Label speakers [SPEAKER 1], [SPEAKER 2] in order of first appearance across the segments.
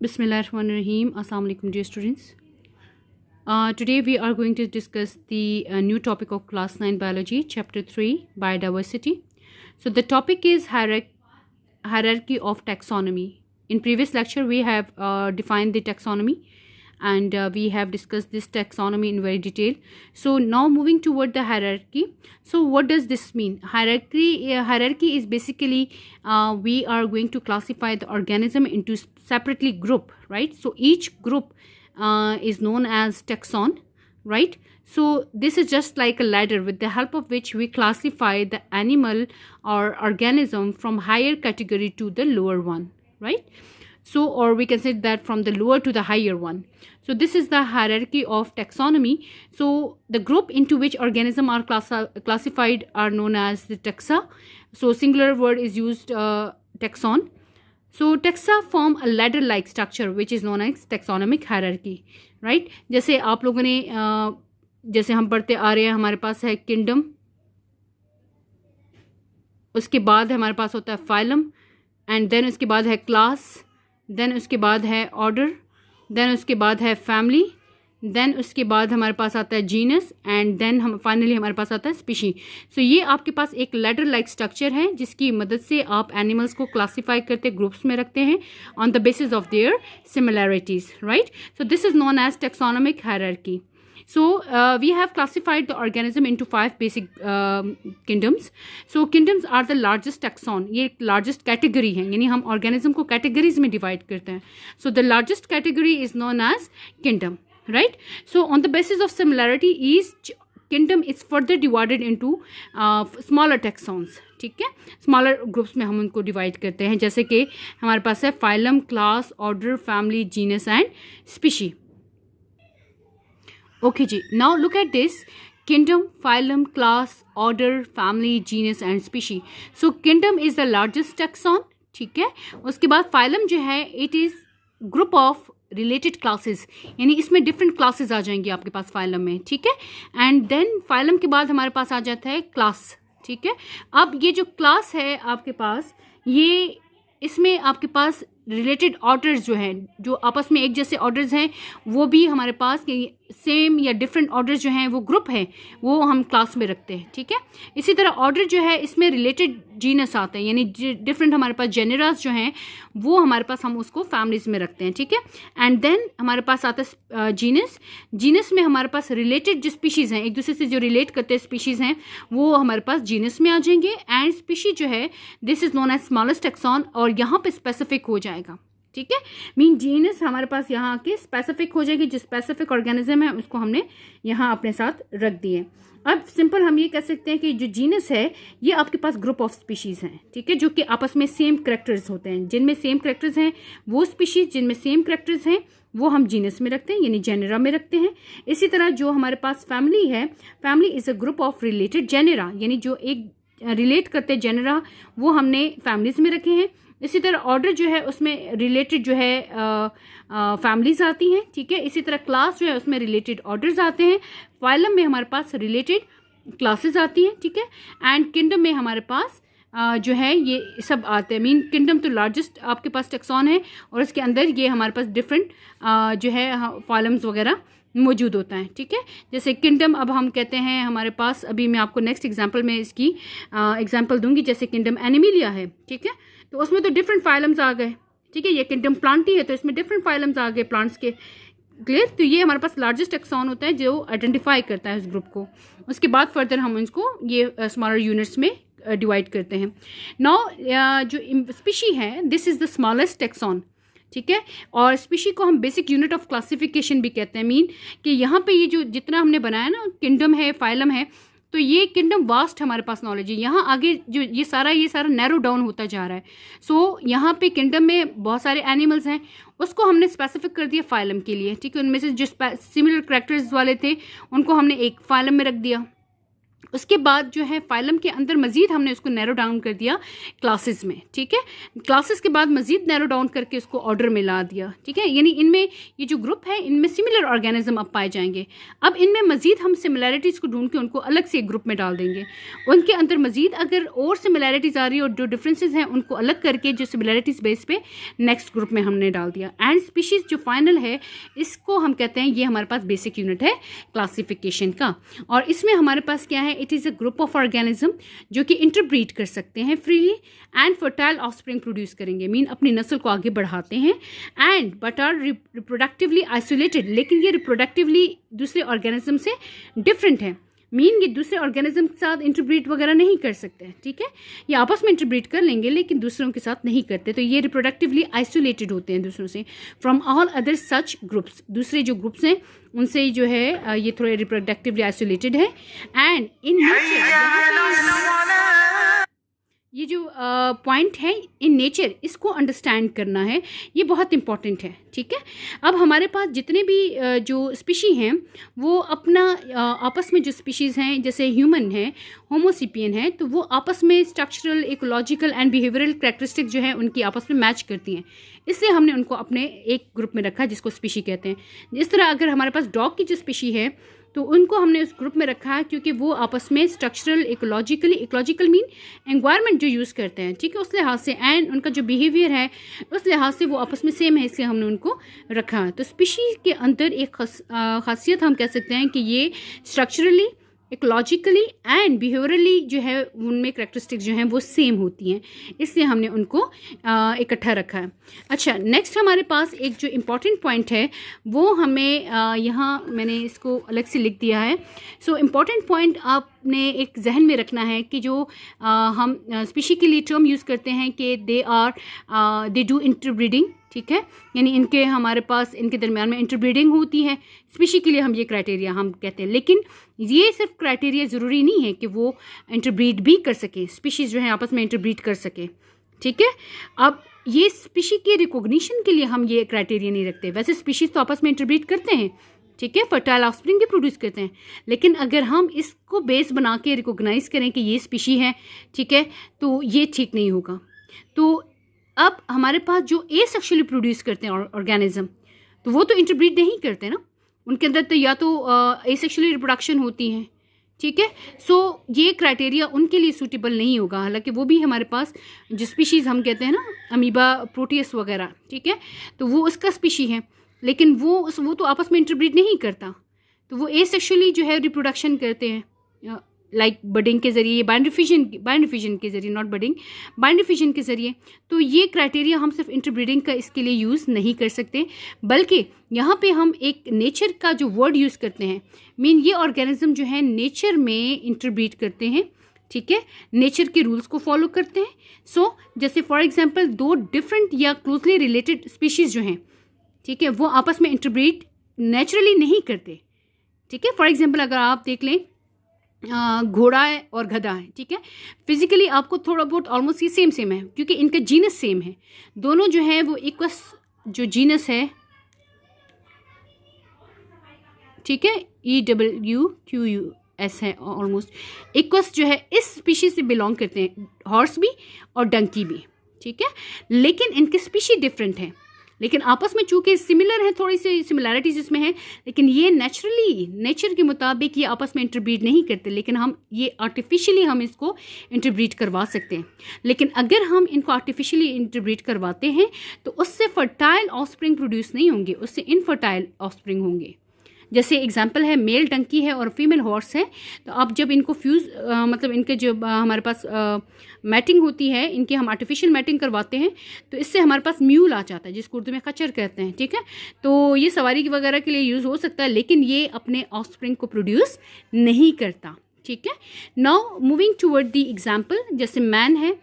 [SPEAKER 1] Bismillahirrahmanirrahim. Assalamu alaikum, dear students. Today we are going to discuss the new topic of class 9 biology, chapter 3, biodiversity. So the topic is hierarchy of taxonomy. In previous lecture we have defined the taxonomy and we have discussed this taxonomy in very detail. So now moving toward the hierarchy. So what does this mean? Hierarchy is basically we are going to classify the organism into separately group, right? So each group is known as taxon, right? So this is just like a ladder with the help of which we classify the animal or organism from higher category to the lower one, right? So, or we can say that from the lower to the higher one. So this is the hierarchy of taxonomy. So the group into which organisms are classified are known as the taxa. So singular word is used, taxon. So taxa form a ladder like structure which is known as taxonomic hierarchy, right? जैसे आप लोगों ने जैसे हम पढ़ते आ रहे हैं, हमारे पास है किंगडम, उसके बाद हमारे पास होता है फाइलम, एंड देन उसके बाद है क्लास, देन उसके बाद है ऑर्डर, देन उसके बाद है फैमिली, देन उसके बाद हमारे पास आता है जीनस, एंड देन हम फाइनली हमारे पास आता है स्पीशी. सो ये आपके पास एक लेडर लाइक स्ट्रक्चर है जिसकी मदद से आप एनिमल्स को क्लासीफाई करते ग्रुप्स में रखते हैं on the basis of their similarities, right? So this is known as taxonomic hierarchy. So we have classified the organism into 5 basic kingdoms. So kingdoms are the largest taxon. ये एक largest category है, यानी हम organism को categories में divide करते हैं. So the largest category is known as kingdom, right? So on the basis of similarity, each kingdom is further divided into smaller taxons. ठीक है, स्मॉलर ग्रुप्स में हम उनको डिवाइड करते हैं, जैसे कि हमारे पास है phylum, class, order, family, genus and species. Okay जी, now look at this: kingdom, phylum, class, order, family, genus and species. So kingdom is the largest taxon, ठीक है. उसके बाद phylum जो है it is group of related classes, यानी इसमें different classes आ जाएंगी आपके पास phylum में, ठीक है. And then phylum के बाद हमारे पास आ जाता है class, ठीक है. अब ये जो class है आपके पास, ये इसमें आपके पास रिलेटेड ऑर्डर्स जो हैं, जो आपस में एक जैसे ऑर्डर्स हैं, वो भी हमारे पास सेम या डिफरेंट ऑर्डर्स जो हैं वो ग्रुप हैं, वो हम क्लास में रखते हैं, ठीक है. इसी तरह ऑर्डर जो है इसमें रिलेटेड जीनस आते हैं, यानी डिफरेंट हमारे पास जेनरास जो हैं वो हमारे पास हम उसको फैमिलीज में रखते हैं, ठीक है. एंड देन हमारे पास आता है जीनस. जीनस में हमारे पास रिलेटेड जो स्पीशीज़ हैं, एक दूसरे से जो रिलेट करते हैं स्पीशीज़ हैं, वो हमारे पास जीनस में आ जाएंगे. एंड स्पीशी जो है this is known as smallest taxon, और यहाँ पे स्पेसिफिक हो जाएगा, ठीक है. मीन जीनस हमारे पास यहाँ आके स्पेसिफिक हो जाएगी, जो स्पेसिफिक ऑर्गेनिज्म है उसको हमने यहाँ अपने साथ रख दिए. अब सिंपल हम ये कह सकते हैं कि जो जीनस है ये आपके पास ग्रुप ऑफ स्पीशीज़ हैं, ठीक है, जो कि आपस में सेम करेक्टर्स होते हैं. जिनमें सेम करेक्टर्स हैं वो स्पीशीज़, जिनमें सेम करेक्टर्स हैं वो हम जीनस में रखते हैं, यानी जेनेरा में रखते हैं. इसी तरह जो हमारे पास फैमिली है, family is a group of related genera, यानी जो एक रिलेट करते जेनेरा वो हमने फैमिलीज़ में रखे हैं. इसी तरह ऑर्डर जो है उसमें रिलेटेड जो है फैमिलीज आती हैं, ठीक है. इसी तरह क्लास जो है उसमें रिलेटेड ऑर्डर्स आते हैं. फाइलम में हमारे पास रिलेटेड क्लासेस आती हैं, ठीक है. एंड किंगडम में हमारे पास जो है ये सब आते हैं. मीन किंगडम तो लार्जेस्ट आपके पास टैक्सॉन है, और इसके अंदर ये हमारे पास डिफरेंट जो है फाइलम्स वगैरह मौजूद होता है, ठीक है. जैसे किंगडम अब हम कहते हैं हमारे पास, अभी मैं आपको नेक्स्ट एग्जांपल में इसकी एग्जांपल दूंगी. जैसे किंगडम एनिमिलिया है, ठीक है, तो उसमें तो डिफरेंट फाइलम्स आ गए, ठीक है. ये किंगडम प्लांटी है तो इसमें डिफरेंट फाइलम्स आ गए प्लांट्स के, क्लियर. तो ये हमारे पास लार्जेस्ट टैक्सॉन होता है जो आइडेंटिफाई करता है इस ग्रुप को. उसके बाद फर्दर हम इसको ये स्मॉलर यूनिट्स में डिवाइड करते हैं. नाउ जो स्पीशी है this is the smallest taxon, ठीक है. और स्पीशी को हम बेसिक यूनिट ऑफ क्लासिफिकेशन भी कहते हैं. मीन कि यहाँ पे ये जो जितना हमने बनाया ना, किंगडम है, फाइलम है, तो ये किंगडम वास्ट हमारे पास नॉलेज है. यहाँ आगे जो ये सारा नैरो डाउन होता जा रहा है. सो यहाँ पे किंगडम में बहुत सारे एनिमल्स हैं, उसको हमने स्पेसिफिक कर दिया फाइलम के लिए, ठीक है. उनमें से जो सिमिलर करैक्टर्स वाले थे उनको हमने एक फाइलम में रख दिया. उसके बाद जो है फाइलम के अंदर मज़ीद हमने उसको नैरो डाउन कर दिया क्लासेस में, ठीक है। क्लासेस के बाद मज़ीद नैरो डाउन करके उसको ऑर्डर में ला दिया, ठीक है। यानी इनमें ये जो ग्रुप है इनमें सिमिलर ऑर्गेनिज्म अब पाए जाएंगे। अब इनमें मज़ीद हम सिमिलैरिटीज़ को ढूंढ के उनको अलग से एक ग्रुप में डाल देंगे। उनके अंदर मज़ीद अगर और सिमिलैरिटीज़ आ रही है और जो डिफरेंसेस हैं उनको अलग करके जो सिमिलैरिटीज़ बेस पे नेक्स्ट ग्रुप में हमने डाल दिया। एंड स्पीशीज़ जो फाइनल है इसको हम कहते हैं, ये हमारे पास बेसिक यूनिट है क्लासिफिकेशन का। और इसमें हमारे पास क्या है, it is a group of organism जो कि इंटरब्रीड कर सकते हैं freely and fertile offspring produce करेंगे, मीन अपनी नस्ल को आगे बढ़ाते हैं। And but are reproductively isolated, लेकिन ये रिप्रोडक्टिवली दूसरे ऑर्गेनिज्म से डिफरेंट है, मीन ये दूसरे ऑर्गेनिज्म के साथ इंटरब्रीड वगैरह नहीं कर सकते, ठीक है। ये आपस में इंटरब्रीड कर लेंगे लेकिन दूसरों के साथ नहीं करते, तो ये रिप्रोडक्टिवली आइसोलेटेड होते हैं दूसरों से from all other such groups. दूसरे जो ग्रुप्स हैं उनसे जो है ये थोड़े रिप्रोडक्टिवली आइसोलेटेड है। एंड इन ये जो पॉइंट है इन नेचर, इसको अंडरस्टैंड करना है, ये बहुत इंपॉर्टेंट है, ठीक है। अब हमारे पास जितने भी जो स्पीशी हैं वो अपना आपस में जो स्पीशीज़ हैं जैसे ह्यूमन है, होमोसिपियन है, तो वो आपस में structural, ecological and behavioural characteristic जो है उनकी आपस में मैच करती हैं, इसलिए हमने उनको अपने एक ग्रुप में रखा जिसको स्पीशी कहते हैं। इस तरह अगर हमारे पास डॉग की जो स्पीशी है तो उनको हमने उस ग्रुप में रखा है क्योंकि वो आपस में स्ट्रक्चरल, इकोलॉजिकल मीन एनवायरनमेंट जो यूज़ करते हैं, ठीक है, उस लिहाज से, एंड उनका जो बिहेवियर है उस लिहाज से वो आपस में सेम है, इसलिए हमने उनको रखा है। तो स्पीशीज़ के अंदर एक खासियत हम कह सकते हैं कि ये स्ट्रक्चरली, इकोलॉजिकली एंड बिहेवियरली जो है उनमें कैरेक्टरिस्टिक्स जो हैं वो सेम होती हैं, इसलिए हमने उनको इकट्ठा रखा है। अच्छा, नेक्स्ट हमारे पास एक जो इम्पॉर्टेंट पॉइंट है वो हमें यहाँ मैंने इसको अलग से लिख दिया है। सो इम्पॉर्टेंट पॉइंट आपने एक जहन में रखना है कि जो हम स्पीशी के लिए टर्म यूज़ करते हैं कि दे डू इंटरब्रीडिंग, ठीक है, यानी इनके हमारे पास इनके दरमियान में इंटरब्रीडिंग होती है। स्पीशी के लिए हम ये क्राइटेरिया हम कहते हैं, लेकिन ये सिर्फ क्राइटेरिया ज़रूरी नहीं है कि वो इंटरब्रीड भी कर सके, स्पीशीज़ जो है आपस में इंटरब्रीड कर सके, ठीक है। अब ये स्पीशी के रिकॉग्निशन के लिए हम ये क्राइटेरिया नहीं रखते, वैसे स्पीशीज़ तो आपस में इंटरब्रीड करते हैं, ठीक है, फर्टाइल ऑफस्प्रिंग भी प्रोड्यूस करते हैं, लेकिन अगर हम इसको बेस बना के रिकॉग्नाइज़ करें कि ये स्पीशी है, ठीक है, तो ये ठीक नहीं होगा। तो अब हमारे पास जो एसेक्सुअली प्रोड्यूस करते हैं ऑर्गेनिज्म, तो वो तो इंटरब्रीड नहीं करते ना, उनके अंदर तो या तो एसेक्सुअली रिप्रोडक्शन होती है, ठीक है। सो ये क्राइटेरिया उनके लिए सूटेबल नहीं होगा, हालांकि वो भी हमारे पास जो स्पीशीज़ हम कहते हैं ना, अमीबा, प्रोटियस वगैरह, ठीक है, तो वो उसका स्पीशी है, लेकिन वो तो आपस में इंटरब्रीड नहीं करता, तो वो एसेक्सुअली जो है रिप्रोडक्शन करते हैं, लाइक बडिंग के ज़रिए, बाइंड डिफिजन के ज़रिए, नॉट बडिंग, बाइंड डिफिजन के ज़रिए। तो ये क्राइटेरिया हम सिर्फ इंटरब्रीडिंग का इसके लिए यूज़ नहीं कर सकते, बल्कि यहाँ पे हम एक नेचर का जो वर्ड यूज़ करते हैं, मीन ये ऑर्गेनिज्म जो है नेचर में इंटरब्रीड करते हैं, ठीक है, नेचर के रूल्स को फॉलो करते हैं। सो जैसे फॉर एग्जांपल दो डिफरेंट या क्लोजली रिलेटेड स्पीशीज़ जो हैं, ठीक है, वो आपस में इंटरब्रीड नेचुरली नहीं करते, ठीक है। फॉर एग्जांपल अगर आप देख लें घोड़ा है और गधा है, ठीक है, फिजिकली आपको थोड़ा बहुत ऑलमोस्ट ये सेम है क्योंकि इनका जीनस सेम है, दोनों जो है वो इक्वस जो जीनस है, ठीक है, EWQUS है, ऑलमोस्ट इक्वस जो है इस स्पीशीज से बिलोंग करते हैं, हॉर्स भी और डंकी भी, ठीक है, लेकिन इनके स्पीशी डिफरेंट है, लेकिन आपस में चूंकि सिमिलर है, थोड़ी सी सिमिलैरिटीज इसमें है, लेकिन ये नेचुरली नेचर के मुताबिक ये आपस में इंटरब्रीड नहीं करते, लेकिन हम ये आर्टिफिशियली हम इसको इंटरब्रीड करवा सकते हैं। लेकिन अगर हम इनको आर्टिफिशियली इंटरब्रीड करवाते हैं तो उससे फर्टाइल ऑफस्प्रिंग प्रोड्यूस नहीं होंगे, उससे इनफर्टाइल ऑफस्प्रिंग होंगे। जैसे एग्जांपल है मेल डंकी है और फीमेल हॉर्स है, तो आप जब इनको फ्यूज़ मतलब इनके जो हमारे पास मैटिंग होती है, इनकी हम आर्टिफिशियल मैटिंग करवाते हैं, तो इससे हमारे पास म्यूल आ जाता है जिसको उर्दू में खच्चर कहते हैं, ठीक है। तो ये सवारी वगैरह के लिए यूज़ हो सकता है, लेकिन ये अपने ऑफस्प्रिंग को प्रोड्यूस नहीं करता, ठीक है। Now moving toward the example, जैसे मैन है,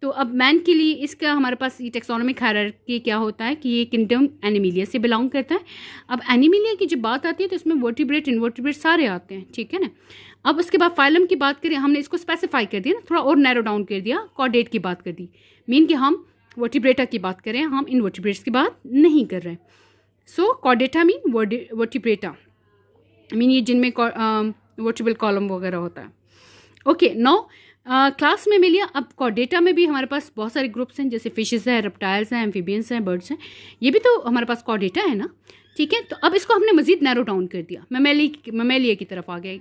[SPEAKER 1] तो अब मैन के लिए इसका हमारे पास ये टेक्सोनोमिक हायरार्की क्या होता है कि ये किंगडम एनिमिलिया से बिलोंग करता है। अब एनिमिलिया की जब बात आती है तो इसमें वर्टिब्रेट, इनवर्टिब्रेट सारे आते हैं, ठीक है ना। अब उसके बाद फाइलम की बात करें, हमने इसको स्पेसिफाई कर दिया ना, थोड़ा और नैरो डाउन कर दिया, कॉर्डेट की बात कर दी, मीन कि हम वर्टिब्रेटा की बात करें, हम इनवर्टिब्रेट्स की बात नहीं कर रहे। सो कॉर्डेटा मीन वर्टिब्रेटा मीन ये जिनमें वर्टिब्रल कॉलम वगैरह होता है। ओके नो क्लास में मिलिए। अब कॉर्डेटा में भी हमारे पास बहुत सारे ग्रुप्स हैं, जैसे फिशेस है, रेप्टाइल्स हैं, एम्फीबियंस हैं, बर्ड्स हैं, ये भी तो हमारे पास कॉर्डेटा है ना, ठीक है। तो अब इसको हमने मजीद नैरो डाउन कर दिया, मेमेलिया की तरफ आ गए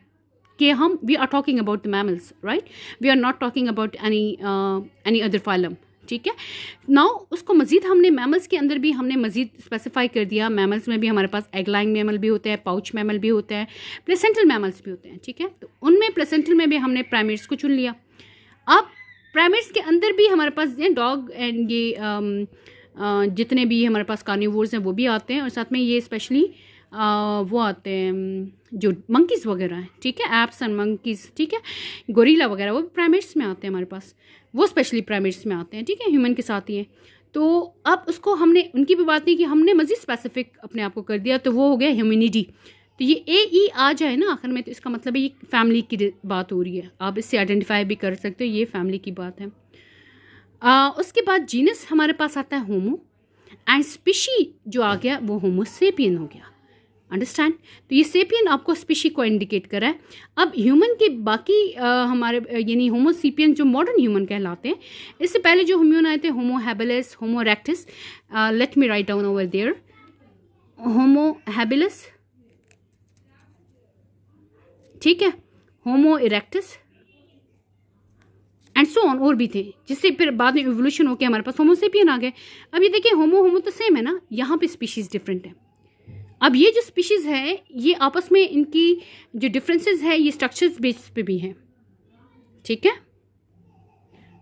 [SPEAKER 1] कि हम we are talking about the mammals, right, we are not talking about any other phylum, ठीक है। नाउ उसको मज़ीद हमने मैमल्स के अंदर भी हमने मज़ीद स्पेसिफाई कर दिया। मैमल्स में भी हमारे पास एग लाइंग मैमल भी होते हैं, पाउच मैमल भी होते हैं, प्लेसेंटल मैमल्स भी होते हैं, ठीक है। तो उनमें प्लेसेंटल में भी हमने प्राइमेट्स को चुन लिया। अब प्राइमेट्स के अंदर भी हमारे पास डॉग एंड ये जितने भी हमारे पास कार्निवोर्स हैं वो भी आते हैं, और साथ में ये स्पेशली वो आते हैं जो मंकीज़ वगैरह हैं, ठीक है, एप्स एंड मंकीज़, ठीक है, गोरिल्ला वगैरह, वो प्राइमेट्स में आते हैं हमारे पास, वो स्पेशली प्राइमेट्स में आते हैं, ठीक है, ह्यूमन के साथ ही हैं। तो अब उसको हमने उनकी भी बात नहीं कि हमने मज़ीद स्पेसिफिक अपने आप को कर दिया, तो वो हो गया ह्यूमनिटी। तो ये ए आ जाए ना आखिर में, तो इसका मतलब है ये फैमिली की बात हो रही है, आप इससे आइडेंटिफाई भी कर सकते हो, ये फैमिली की बात है। उसके बाद जीनस हमारे पास आता है होमो, एंड स्पीशी जो आ गया वो होमो सेपियन हो गया, अंडरस्टैंड। तो ये सेपियन आपको स्पीशी को इंडिकेट कर रहा है। अब ह्यूमन के बाकी हमारे यानी होमो सेपियन जो मॉडर्न ह्यूमन कहलाते हैं, इससे पहले जो ह्यूमन आए थे homo habilis, homo erectus, let me write down over there, homo habilis, ठीक है, homo erectus and so on, और भी थे, जिससे फिर बाद में इवोल्यूशन होकर हमारे पास होमो सेपियन आ गए। अब ये देखिए होमो तो सेम है ना, यहाँ पे स्पीशीज़ डिफरेंट है। अब ये जो स्पीशीज़ है ये आपस में इनकी जो डिफरेंसेस है ये स्ट्रक्चर्स बेस पे भी हैं, ठीक है,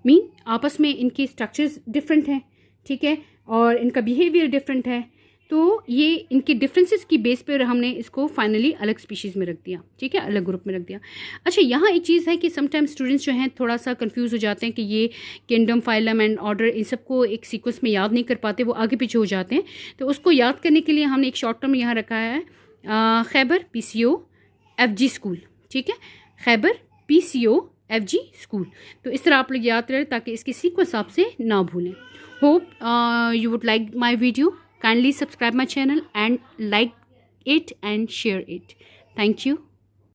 [SPEAKER 1] मीन आपस में इनकी स्ट्रक्चर्स डिफरेंट हैं, ठीक है, और इनका बिहेवियर डिफरेंट है। तो ये इनके डिफरेंसेस की बेस पर हमने इसको फाइनली अलग स्पीशीज़ में रख दिया, ठीक है, अलग ग्रुप में रख दिया। अच्छा, यहाँ एक चीज़ है कि समटाइम स्टूडेंट्स जो हैं थोड़ा सा कंफ्यूज हो जाते हैं कि ये kingdom, phylum and order in सबको एक सीक्वेंस में याद नहीं कर पाते, वो आगे पीछे हो जाते हैं। तो उसको याद करने के लिए हमने एक शॉर्ट टर्म यहाँ रखा है, खैबर PCO FG स्कूल, ठीक है, खैबर PCO FG स्कूल। तो इस तरह आप लोग याद करें ताकि इसकी सीक्वेंस आपसे ना भूलें। Hope you would like my video. Kindly subscribe my channel and like it and share it. Thank you.